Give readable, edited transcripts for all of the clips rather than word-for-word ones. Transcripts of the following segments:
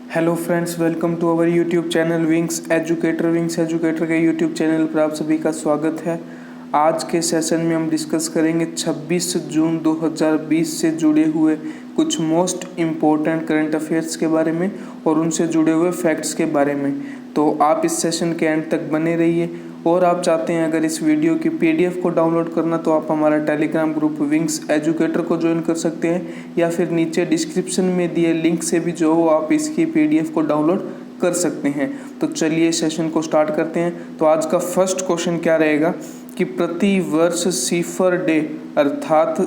Hello friends, welcome to our YouTube channel wings educator के YouTube channel पर आप सभी का स्वागत है। आज के सेशन में हम डिस्कस करेंगे 26 जून 2020 से जुड़े हुए कुछ मोस्ट इम्पोर्टेंट करंट अफेयर्स के बारे में और उनसे जुड़े हुए फैक्ट्स के बारे में। तो आप इस सेशन के एंड तक बने रहिए। और आप चाहते हैं अगर इस वीडियो की पीडीएफ को डाउनलोड करना तो आप हमारा टेलीग्राम ग्रुप विंग्स एजुकेटर को ज्वाइन कर सकते हैं, या फिर नीचे डिस्क्रिप्शन में दिए लिंक से भी जो आप इसकी पीडीएफ को डाउनलोड कर सकते हैं। तो चलिए सेशन को स्टार्ट करते हैं। तो आज का फर्स्ट क्वेश्चन क्या रहेगा कि प्रति वर्ष सीफर डे अर्थात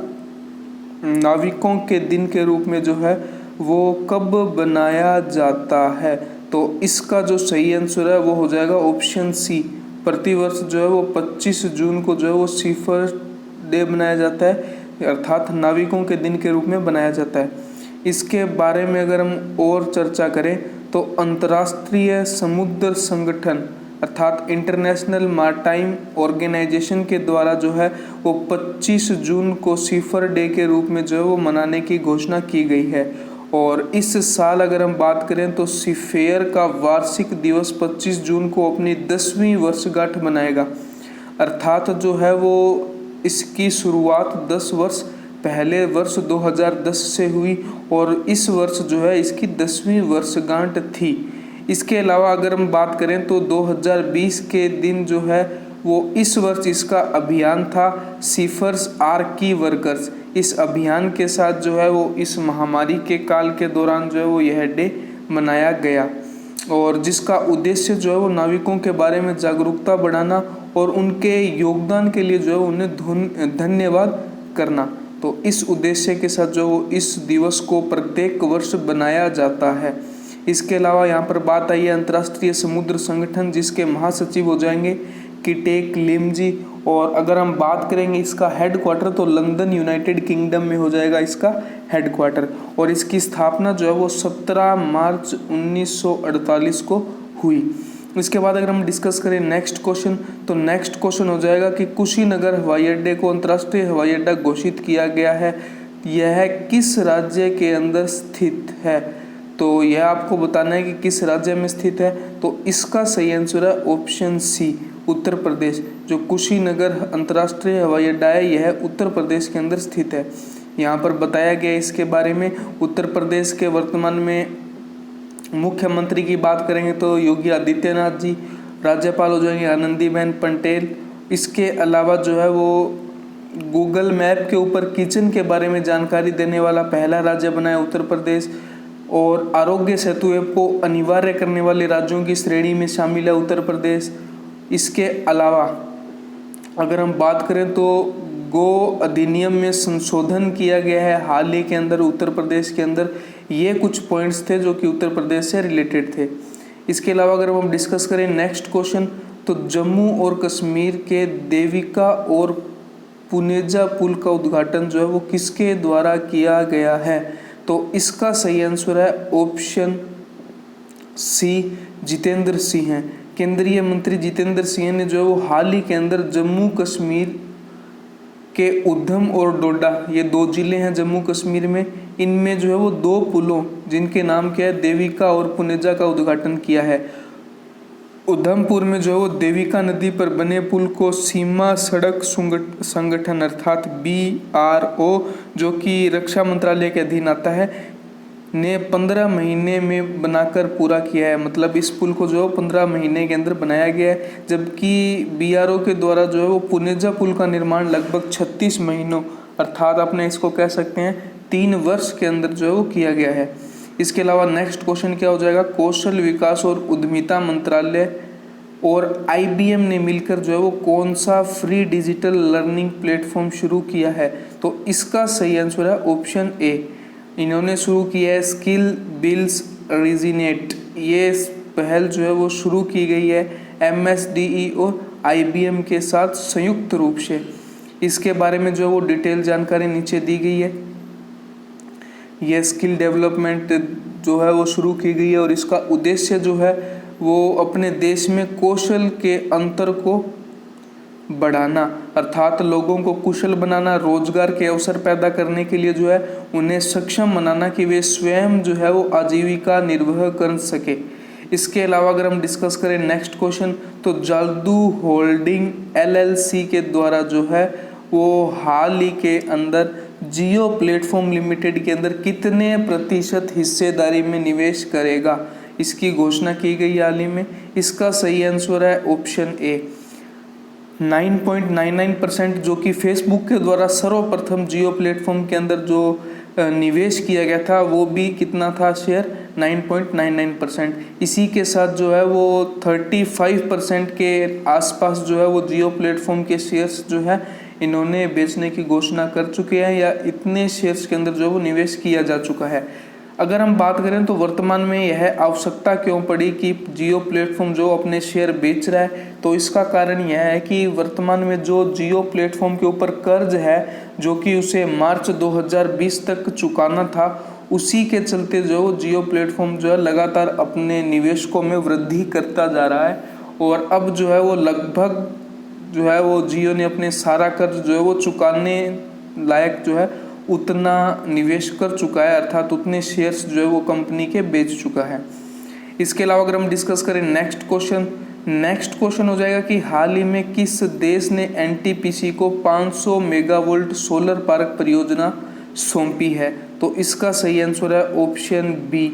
नाविकों के दिन के रूप में जो है वो कब बनाया जाता है। तो इसका जो सही आंसर है वो हो जाएगा ऑप्शन सी। प्रतिवर्ष जो है वो 25 जून को जो है वो सीफर डे बनाया जाता है, अर्थात नाविकों के दिन के रूप में बनाया जाता है। इसके बारे में अगर हम और चर्चा करें तो अंतर्राष्ट्रीय समुद्र संगठन अर्थात इंटरनेशनल मैरीटाइम ऑर्गेनाइजेशन के द्वारा जो है वो 25 जून को सीफर डे के रूप में जो है वो मनाने की घोषणा की गई है। और इस साल अगर हम बात करें तो सीफेयर का वार्षिक दिवस 25 जून को अपनी 10वीं वर्षगांठ मनाएगा, अर्थात जो है वो इसकी शुरुआत 10 वर्ष पहले वर्ष 2010 से हुई और इस वर्ष जो है इसकी 10वीं वर्षगांठ थी। इसके अलावा अगर हम बात करें तो 2020 के दिन जो है वो इस वर्ष इसका अभियान था सीफर्स आर की वर्कर्स। इस अभियान के साथ जो है वो इस महामारी के काल के दौरान जो है वो यह डे मनाया गया, और जिसका उद्देश्य जो है वो नाविकों के बारे में जागरूकता बढ़ाना और उनके योगदान के लिए जो है उन्हें धन्यवाद करना। तो इस उद्देश्य के साथ जो वो इस दिवस को प्रत्येक वर्ष बनाया जाता है। इसके अलावा यहाँ पर बात आई है अंतर्राष्ट्रीय समुद्र संगठन, जिसके महासचिव हो जाएंगे किटेक लिम जी। और अगर हम बात करेंगे इसका हेडक्वार्टर तो लंदन यूनाइटेड किंगडम में हो जाएगा इसका हेडक्वार्टर, और इसकी स्थापना जो है वो 17 मार्च 1948 को हुई। इसके बाद अगर हम डिस्कस करें नेक्स्ट क्वेश्चन, तो नेक्स्ट क्वेश्चन हो जाएगा कि कुशीनगर हवाई अड्डे को अंतर्राष्ट्रीय हवाई अड्डा घोषित किया गया है, यह किस राज्य के अंदर स्थित है। तो यह आपको बताना है कि किस राज्य में स्थित है। तो इसका सही आंसर है ऑप्शन सी, उत्तर प्रदेश। जो कुशीनगर अंतर्राष्ट्रीय हवाई अड्डा है यह उत्तर प्रदेश के अंदर स्थित है। यहाँ पर बताया गया इसके बारे में। उत्तर प्रदेश के वर्तमान में मुख्यमंत्री की बात करेंगे तो योगी आदित्यनाथ जी, राज्यपाल हो जाएंगे आनंदीबेन पटेल। इसके अलावा जो है वो गूगल मैप के ऊपर किचन के बारे में जानकारी देने वाला पहला राज्य बना है उत्तर प्रदेश, और आरोग्य सेतु ऐप को अनिवार्य करने वाले राज्यों की श्रेणी में शामिल है उत्तर प्रदेश। इसके अलावा अगर हम बात करें तो गो अधिनियम में संशोधन किया गया है हाल ही के अंदर उत्तर प्रदेश के अंदर। ये कुछ पॉइंट्स थे जो कि उत्तर प्रदेश से रिलेटेड थे। इसके अलावा अगर हम डिस्कस करें नेक्स्ट क्वेश्चन, तो जम्मू और कश्मीर के देविका और पुनेजा पुल का उद्घाटन जो है वो किसके द्वारा किया गया है। तो इसका सही आंसर है ऑप्शन सी, जितेंद्र सिंह हैं। केंद्रीय मंत्री जितेंद्र सिंह ने जो है वो हाल ही के अंदर जम्मू कश्मीर के उधम और डोडा, ये 2 जिले हैं जम्मू कश्मीर में, इनमें जो है वो 2 पुलों जिनके नाम क्या है देविका और पुनेजा का उद्घाटन किया है। उधमपुर में जो है वो देविका नदी पर बने पुल को सीमा सड़क संगठन अर्थात BRO, जो कि रक्षा मंत्रालय के अधीन आता है, ने 15 महीने में बनाकर पूरा किया है। मतलब इस पुल को जो है 15 महीने के अंदर बनाया गया है, जबकि BRO के द्वारा जो है वो पुनेजा पुल का निर्माण लगभग 36 महीनों अर्थात अपने इसको कह सकते हैं 3 वर्ष के अंदर जो है वो किया गया है। इसके अलावा नेक्स्ट क्वेश्चन क्या हो जाएगा, कौशल विकास और उद्यमिता मंत्रालय और IBM ने मिलकर जो है वो कौन सा फ्री डिजिटल लर्निंग प्लेटफॉर्म शुरू किया है। तो इसका सही आंसर है ऑप्शन ए, इन्होंने शुरू किया है स्किल बिल्स रिजिनेट। ये पहल जो है वो शुरू की गई है MSDE और IBM के साथ संयुक्त रूप से। इसके बारे में जो है वो डिटेल जानकारी नीचे दी गई है। ये स्किल डेवलपमेंट जो है वो शुरू की गई है और इसका उद्देश्य जो है वो अपने देश में कौशल के अंतर को बढ़ाना, अर्थात लोगों को कुशल बनाना, रोजगार के अवसर पैदा करने के लिए जो है उन्हें सक्षम बनाना कि वे स्वयं जो है वो आजीविका निर्वाह कर सके। इसके अलावा अगर हम डिस्कस करें नेक्स्ट क्वेश्चन, तो जादू होल्डिंग LLC के द्वारा जो है वो हाल ही के अंदर जियो प्लेटफॉर्म लिमिटेड के अंदर कितने प्रतिशत हिस्सेदारी में निवेश करेगा, इसकी घोषणा की गई हाल ही में। इसका सही आंसर है ऑप्शन ए 9.99%, जो कि फेसबुक के द्वारा सर्वप्रथम जियो प्लेटफॉर्म के अंदर जो निवेश किया गया था वो भी कितना था शेयर 9.99%। इसी के साथ जो है वो 35% के आसपास जो है वो जियो प्लेटफॉर्म के शेयर्स जो है इन्होंने बेचने की घोषणा कर चुके हैं, या इतने शेयर्स के अंदर जो है वो निवेश किया जा चुका है। अगर हम बात करें तो वर्तमान में यह आवश्यकता क्यों पड़ी कि जियो प्लेटफॉर्म जो अपने शेयर बेच रहा है, तो इसका कारण यह है कि वर्तमान में जो जियो प्लेटफॉर्म के ऊपर कर्ज है जो कि उसे मार्च 2020 तक चुकाना था, उसी के चलते जो जियो प्लेटफॉर्म जो है लगातार अपने निवेशकों में वृद्धि करता जा रहा है, और अब जो है वो लगभग जो है वो जियो ने अपने सारा कर्ज जो है वो चुकाने लायक जो है उतना निवेश कर चुका है, अर्थात उतने शेयर्स जो है वो कंपनी के बेच चुका है। इसके अलावा अगर हम डिस्कस करें नेक्स्ट क्वेश्चन हो जाएगा कि हाल ही में किस देश ने NTPC को 500 मेगावोल्ट सोलर पार्क परियोजना सौंपी है, तो इसका सही आंसर है ऑप्शन बी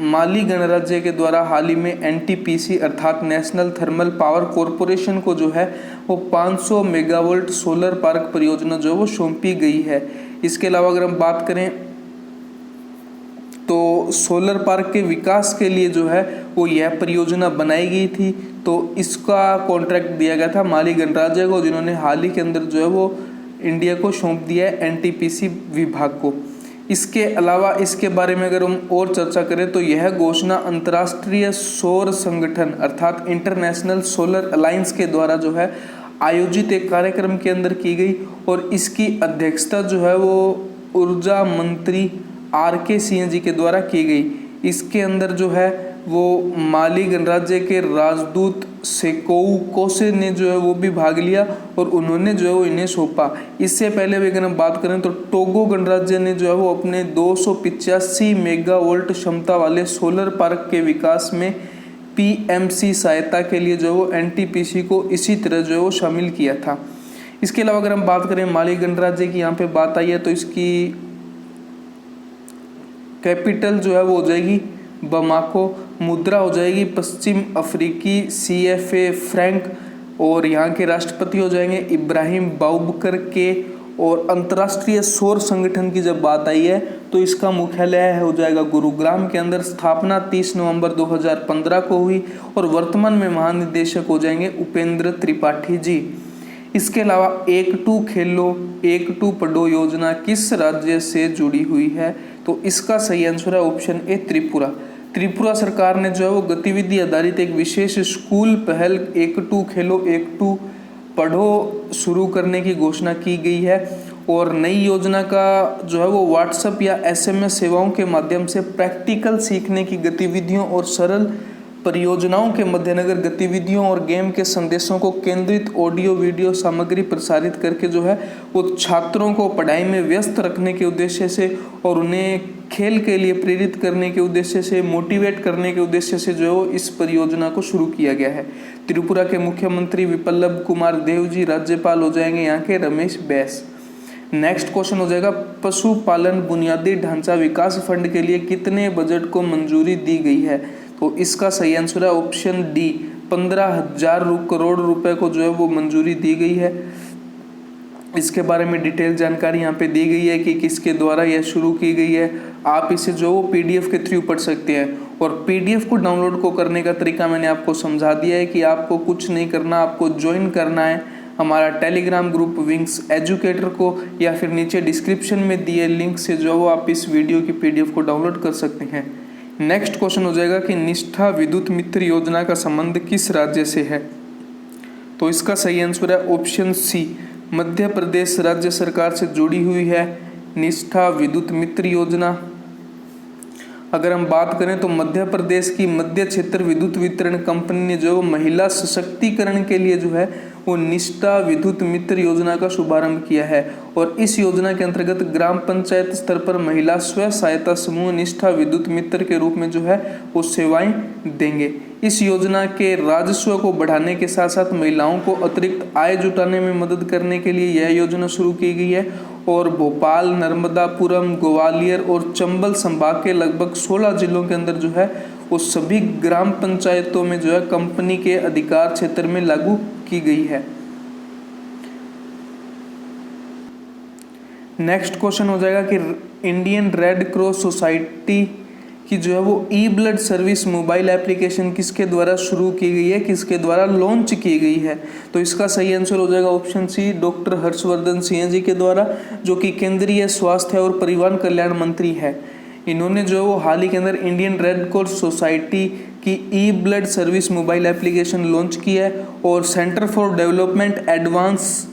माली गणराज्य के द्वारा हाल ही में NTPC अर्थात नेशनल थर्मल पावर कॉरपोरेशन को जो है वो 500 मेगावोल्ट सोलर पार्क परियोजना जो है वो सौंपी गई है। इसके अलावा अगर हम बात करें तो सोलर पार्क के विकास के लिए जो है वो यह परियोजना बनाई गई थी, तो इसका कॉन्ट्रैक्ट दिया गया था माली गणराज्य को, जिन्होंने हाल ही के अंदर जो है वो इंडिया को सौंप दिया है NTPC विभाग को। इसके अलावा इसके बारे में अगर हम और चर्चा करें तो यह घोषणा अंतर्राष्ट्रीय सौर संगठन अर्थात इंटरनेशनल सोलर अलायंस के द्वारा जो है आयोजित एक कार्यक्रम के अंदर की गई, और इसकी अध्यक्षता जो है वो ऊर्जा मंत्री RK सिंह जी के द्वारा की गई। इसके अंदर जो है वो माली गणराज्य के राजदूत सेकोऊ कोसे ने जो है वो भी भाग लिया, और उन्होंने जो है वो इन्हें सौंपा। इससे पहले भी अगर हम बात करें तो टोगो गणराज्य ने जो है वो अपने 285 मेगावोल्ट क्षमता वाले सोलर पार्क के विकास में PMC सहायता के लिए जो है वो NTPC को इसी तरह जो है वो शामिल किया था। इसके अलावा अगर हम बात करें माली गणराज्य की, यहाँ पे बात आई है तो इसकी कैपिटल जो है वो हो जाएगी बमाको, मुद्रा हो जाएगी पश्चिम अफ्रीकी CFA फ्रैंक, और यहाँ के राष्ट्रपति हो जाएंगे इब्राहिम बाउबकर के। और अंतर्राष्ट्रीय सौर संगठन की जब बात आई है तो इसका मुख्यालय हो जाएगा गुरुग्राम के अंदर। स्थापना 30 नवंबर 2015 को हुई, और वर्तमान में महानिदेशक हो जाएंगे उपेंद्र त्रिपाठी जी। इसके अलावा 1-2 खेलो 1-2 पढ़ो योजना किस राज्य से जुड़ी हुई है, तो इसका सही आंसर है ऑप्शन ए त्रिपुरा सरकार ने जो है वो गतिविधि आधारित एक विशेष स्कूल पहल 1-2 खेलो 1-2 पढ़ो शुरू करने की घोषणा की गई है, और नई योजना का जो है वो व्हाट्सएप या SMS सेवाओं के माध्यम से प्रैक्टिकल सीखने की गतिविधियों और सरल परियोजनाओं के मद्देनजर गतिविधियों और गेम के संदेशों को केंद्रित ऑडियो वीडियो सामग्री प्रसारित करके जो है वो छात्रों को पढ़ाई में व्यस्त रखने के उद्देश्य से और उन्हें खेल के लिए प्रेरित करने के उद्देश्य से, मोटिवेट करने के उद्देश्य से जो है इस परियोजना को शुरू किया गया है। त्रिपुरा के मुख्यमंत्री विप्लव कुमार देव जी, राज्यपाल हो जाएंगे यहाँ के रमेश बैस। नेक्स्ट क्वेश्चन हो जाएगा पशुपालन बुनियादी ढांचा विकास फंड के लिए कितने बजट को मंजूरी दी गई है, तो इसका सही आंसर है ऑप्शन डी 15,000 करोड़ रुपए को जो है वो मंजूरी दी गई है। इसके बारे में डिटेल जानकारी यहाँ पे दी गई है कि किसके द्वारा यह शुरू की गई है। आप इसे जो वो PDF के थ्रू पढ़ सकते हैं, और PDF को डाउनलोड को करने का तरीका मैंने आपको समझा दिया है कि आपको कुछ नहीं करना, आपको ज्वाइन करना है हमारा टेलीग्राम ग्रुप विंग्स एजुकेटर को, या फिर नीचे डिस्क्रिप्शन में दिए लिंक से जो वो आप इस वीडियो की PDF को डाउनलोड कर सकते हैं। नेक्स्ट क्वेश्चन हो जाएगा कि निष्ठा विद्युत मित्र योजना का संबंध किस राज्य से है, तो इसका सही आंसर है ऑप्शन सी मध्य प्रदेश राज्य सरकार से जुड़ी हुई है निष्ठा विद्युत मित्र योजना। अगर हम बात करें तो मध्य प्रदेश की मध्य क्षेत्र विद्युत वितरण कंपनी ने जो महिला सशक्तिकरण के लिए जो है वो निष्ठा विद्युत मित्र योजना का शुभारंभ किया है। और इस योजना के अंतर्गत ग्राम पंचायत स्तर पर महिला स्व सहायता समूह निष्ठा विद्युत मित्र के रूप में जो है वो सेवाएं देंगे। इस योजना के राजस्व को बढ़ाने के साथ साथ महिलाओं को अतिरिक्त आय जुटाने में मदद करने के लिए यह योजना शुरू की गई है। और भोपाल, नर्मदापुरम, ग्वालियर और चंबल संभाग के लगभग 16 जिलों के अंदर जो है वो सभी ग्राम पंचायतों में जो है कंपनी के अधिकार क्षेत्र में लागू की गई है। नेक्स्ट क्वेश्चन हो जाएगा कि इंडियन रेड क्रॉस सोसाइटी की जो है वो ई ब्लड सर्विस मोबाइल एप्लीकेशन किसके द्वारा शुरू की गई है, किसके द्वारा लॉन्च की गई है। तो इसका सही आंसर हो जाएगा option C, doctor Harshvardhan Singh ji के द्वारा, जो कि केंद्रीय स्वास्थ्य और परिवार कल्याण मंत्री है। इन्होंने जो है वो हाल ही के अंदर इंडियन रेड क्रॉस सोसाइटी की e blood service mobile application launch की है। और centre for development advance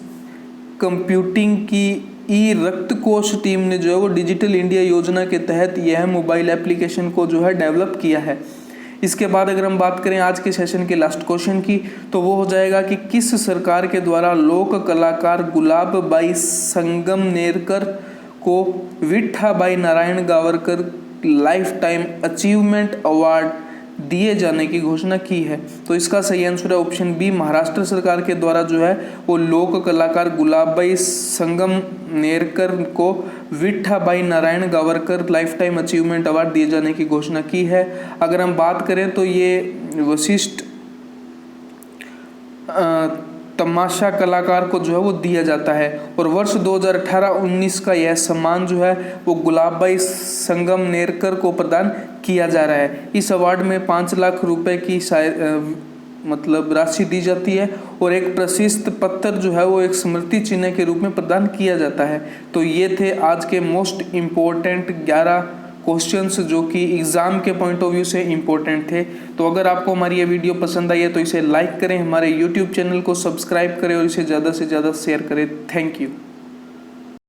computing की ई रक्त कोष टीम ने जो है वो डिजिटल इंडिया योजना के तहत यह मोबाइल एप्लीकेशन को जो है डेवलप किया है। इसके बाद अगर हम बात करें आज के सेशन के लास्ट क्वेश्चन की, तो वो हो जाएगा कि किस सरकार के द्वारा लोक कलाकार गुलाब बाई संगमनेरकर को Vitthabai Narayan Gavarkar life time achievement award दिए जाने की घोषणा की है। तो इसका सही आंसर है ऑप्शन बी, महाराष्ट्र सरकार के द्वारा जो है वो लोक कलाकार गुलाबबाई संगमनेरकर को Vitthabai Narayan Gavarkar life time achievement award दिए जाने की घोषणा की है। अगर हम बात करें तो ये वशिष्ठ तमाशा कलाकार को जो है वो दिया जाता है। और वर्ष 2018-19 का यह सम्मान जो है वो गुलाबबाई संगमनेरकर को प्रदान किया जा रहा है। इस अवार्ड में 5 लाख रुपए की मतलब राशि दी जाती है और एक प्रशस्ति पत्र जो है वो एक स्मृति चिन्ह के रूप में प्रदान किया जाता है। तो ये थे आज के मोस्ट इम्पोर्टेंट 11 क्वेश्चंस जो कि एग्जाम के पॉइंट ऑफ व्यू से इम्पोर्टेंट थे। तो अगर आपको हमारी ये वीडियो पसंद आई है तो इसे लाइक करें, हमारे यूट्यूब चैनल को सब्सक्राइब करें और इसे ज़्यादा से ज़्यादा शेयर करें। Thank you.